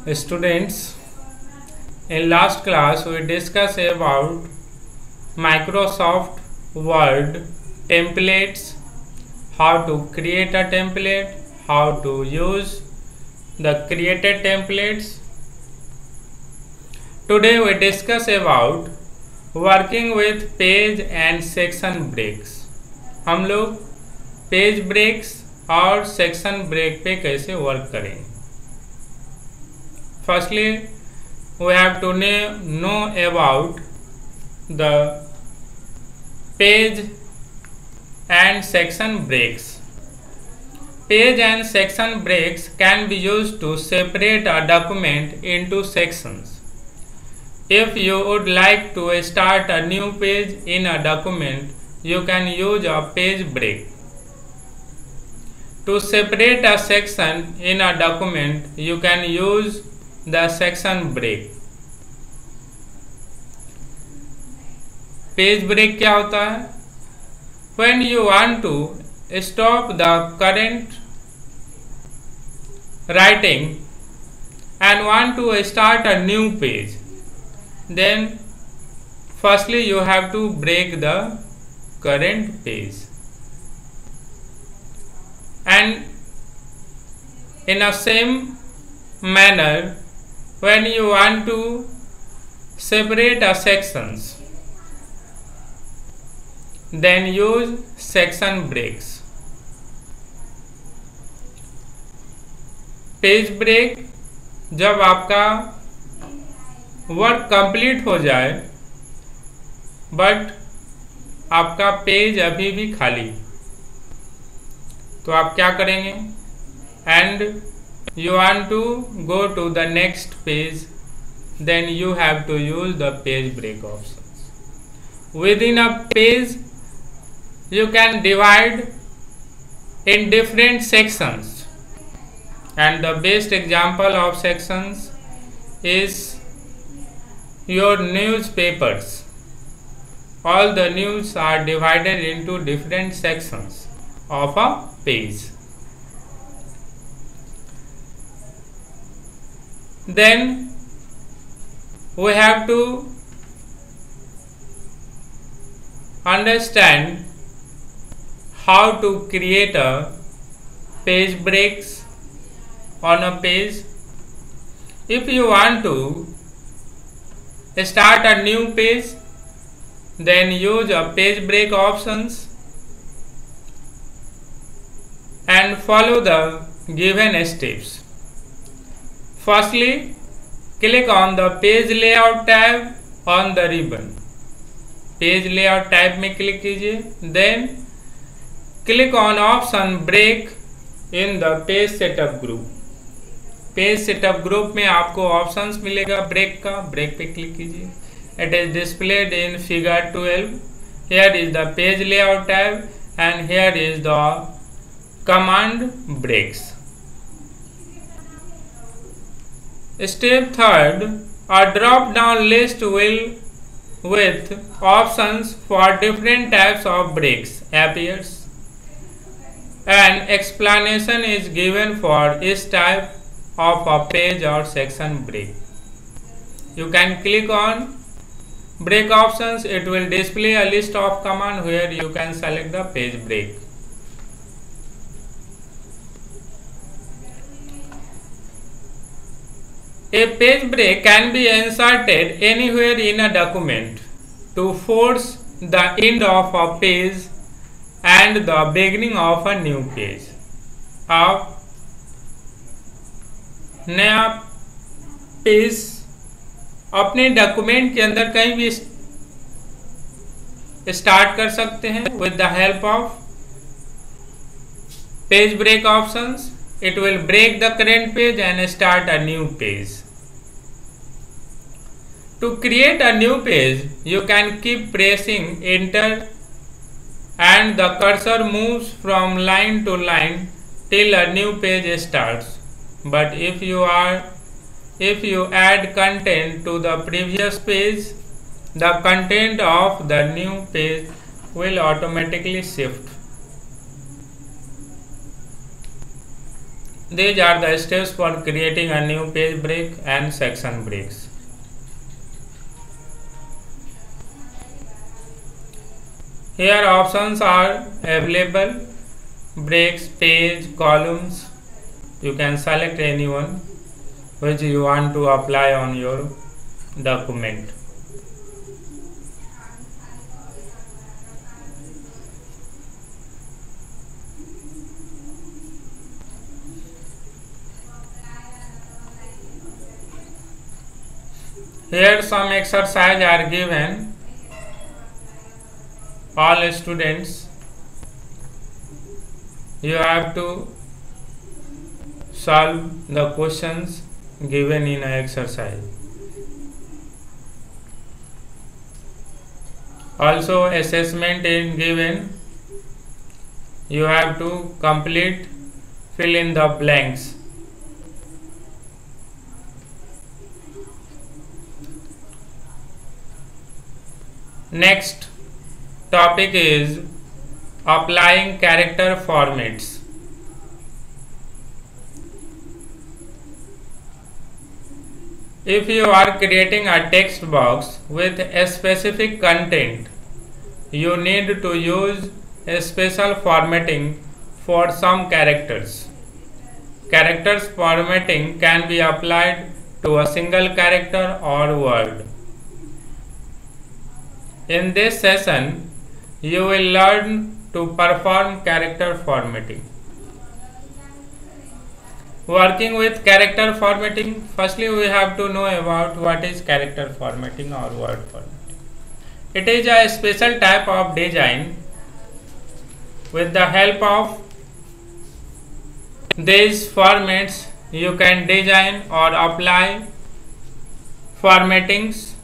Students, in last class we discussed about Microsoft Word templates, how to create a template, how to use the created templates. Today we discuss about working with page and section breaks. हम लोग page breaks और section break पे कैसे work करेंगे. Firstly, we have to know about the page and section breaks. Page and section breaks can be used to separate a document into sections. If you would like to start a new page in a document, you can use a page break. To separate a section in a document, you can use the section break. Page break क्या होता है? When you want to stop the current writing and want to start a new page, then firstly you have to break the current page, and in a same manner when you want to separate a sections, then use section breaks. Page break जब आपका work complete हो जाए but आपका page अभी भी खाली, तो आप क्या करेंगे? And you want to go to the next page, then you have to use the page break options. Within a page you can divide in different sections, and the best example of sections is your newspapers. All the news are divided into different sections of a page. Then we have to understand how to create a page breaks on a page. If you want to start a new page, then use a page break options and follow the given steps. Firstly, click on the page layout tab on the ribbon. Page layout tab में click कीजिए. Then click on option break in the page setup group. Page setup group में आपको options मिलेगा break का. Break पे click कीजिए. It is displayed in figure 12. Here is the page layout tab and here is the command breaks. Step 3, a drop down list will with options for different types of breaks appears. An explanation is given for each type of a page or section break. You can click on break options. It will display a list of commands where you can select the page break. A page break can be inserted anywhere in a document to force the end of a page and the beginning of a new page. आप नया page अपने document के अंदर कहीं भी start कर सकते हैं with the help of page break options. It will break the current page and start a new page. To create a new page, you can keep pressing enter and the cursor moves from line to line till a new page starts. But if you add content to the previous page, the content of the new page will automatically shift. These are the steps for creating a new page break and section breaks. Here options are available: breaks, page, columns. You can select any one which you want to apply on your document. Here some exercise are given. All students, you have to solve the questions given in an exercise. Also assessment is given. You have to complete, fill in the blanks. Next topic is applying character formats. If you are creating a text box with a specific content, you need to use a special formatting for some characters. Characters formatting can be applied to a single character or word. In this session, you will learn to perform character formatting. Working with character formatting, firstly we have to know about what is character formatting or word formatting. It is a special type of design. With the help of these formats, you can design or apply formattings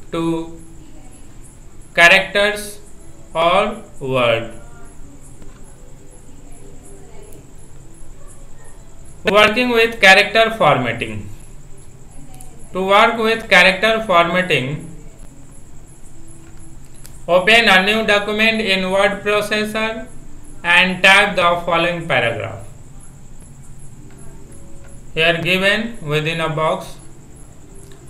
to characters or word. Working with character formatting. To work with character formatting, open a new document in word processor and type the following paragraph. Here given within a box.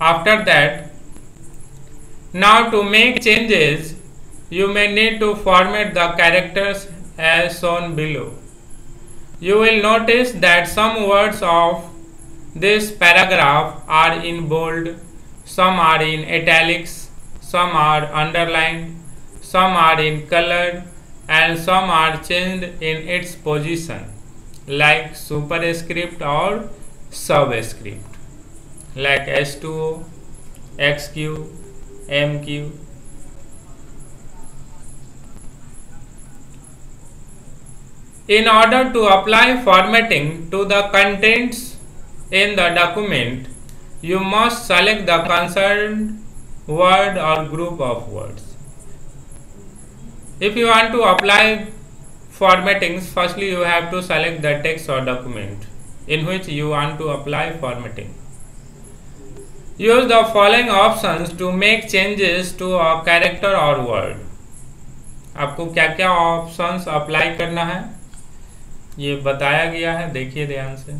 After that, now to make changes, you may need to format the characters as shown below. You will notice that some words of this paragraph are in bold, some are in italics, some are underlined, some are in colored, and some are changed in its position, like superscript or subscript, like S2O, XQ, MQ. In order to apply formatting to the contents in the document, you must select the concerned word or group of words. If you want to apply formattings, firstly you have to select the text or document in which you want to apply formatting. Use the following options to make changes to a character or word. आपको क्या क्या options apply करना है ये बताया गया है, देखिए ध्यान से.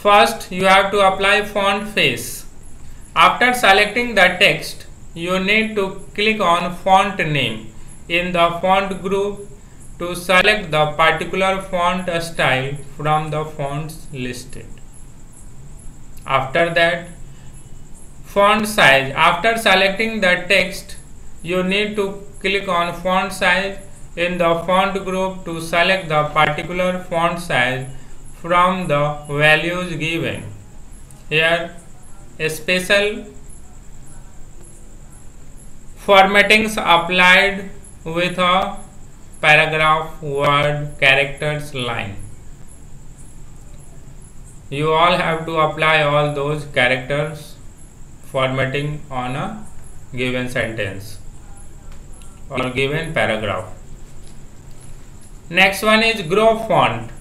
First, you have to apply font face. After selecting the text, you need to click on font name in the font group to select the particular font style from the fonts listed. After that, font size. After selecting the text, you need to click on font size in the font group to select the particular font size from the values given. Here, a special formattings applied with a paragraph, word, characters, line. You all have to apply all those characters formatting on a given sentence or given paragraph. Next one is grow font.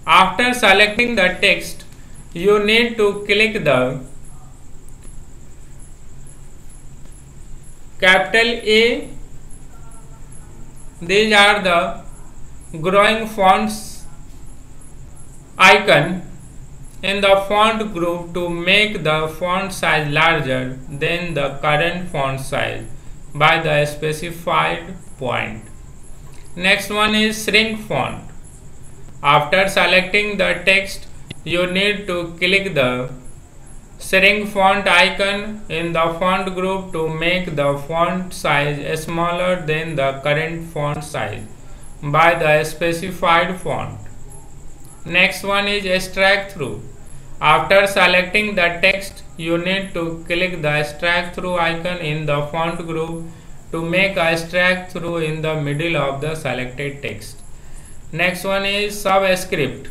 After selecting the text, you need to click the capital A. These are the growing fonts icon in the font group to make the font size larger than the current font size by the specified point. Next one is shrink font. After selecting the text, you need to click the shrink font icon in the font group to make the font size smaller than the current font size by the specified font. Next one is extract through. After selecting the text, you need to click the extract through icon in the font group to make a extract through in the middle of the selected text. Next one is subscript.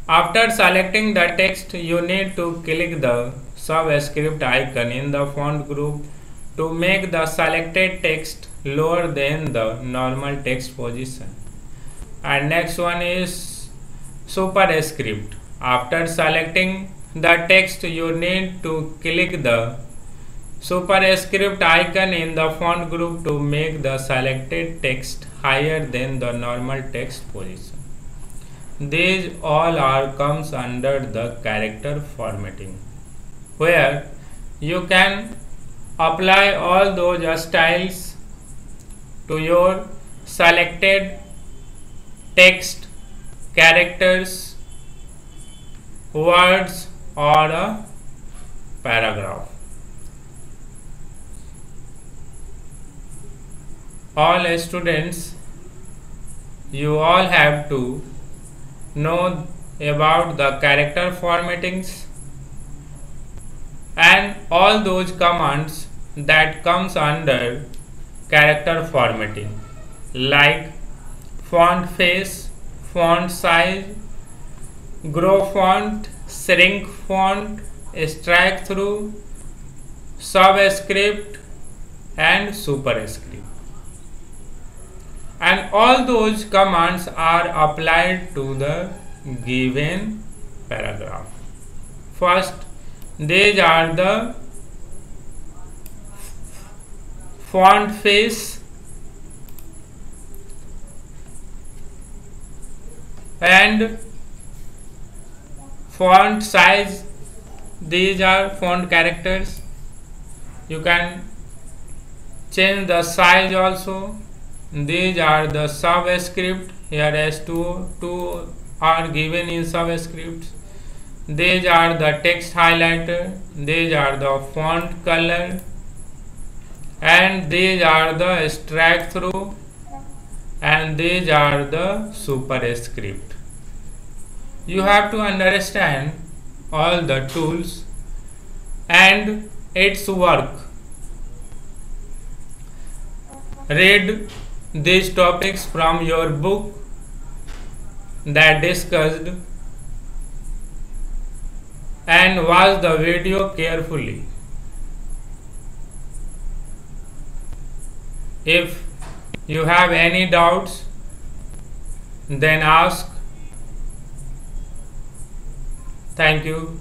After selecting the text, you need to click the subscript icon in the font group to make the selected text lower than the normal text position. And next one is superscript. After selecting the text, you need to click the superscript icon in the font group to make the selected text higher than the normal text position. These all comes under the character formatting, where you can apply all those styles to your selected text, characters, words or a paragraph. All students, you all have to know about the character formattings and all those commands that comes under character formatting, like font face, font size, grow font, shrink font, extract through, subscript and superscript. And all those commands are applied to the given paragraph. First, these are the font face and font size. These are font characters. You can change the size also. These are the subscript. Here as two are given in subscripts. These are the text highlighter. These are the font color. And these are the extract through. And these are the superscript. You have to understand all the tools and its work. Read these topics from your book that discussed and watch the video carefully. If you have any doubts, then ask. Thank you.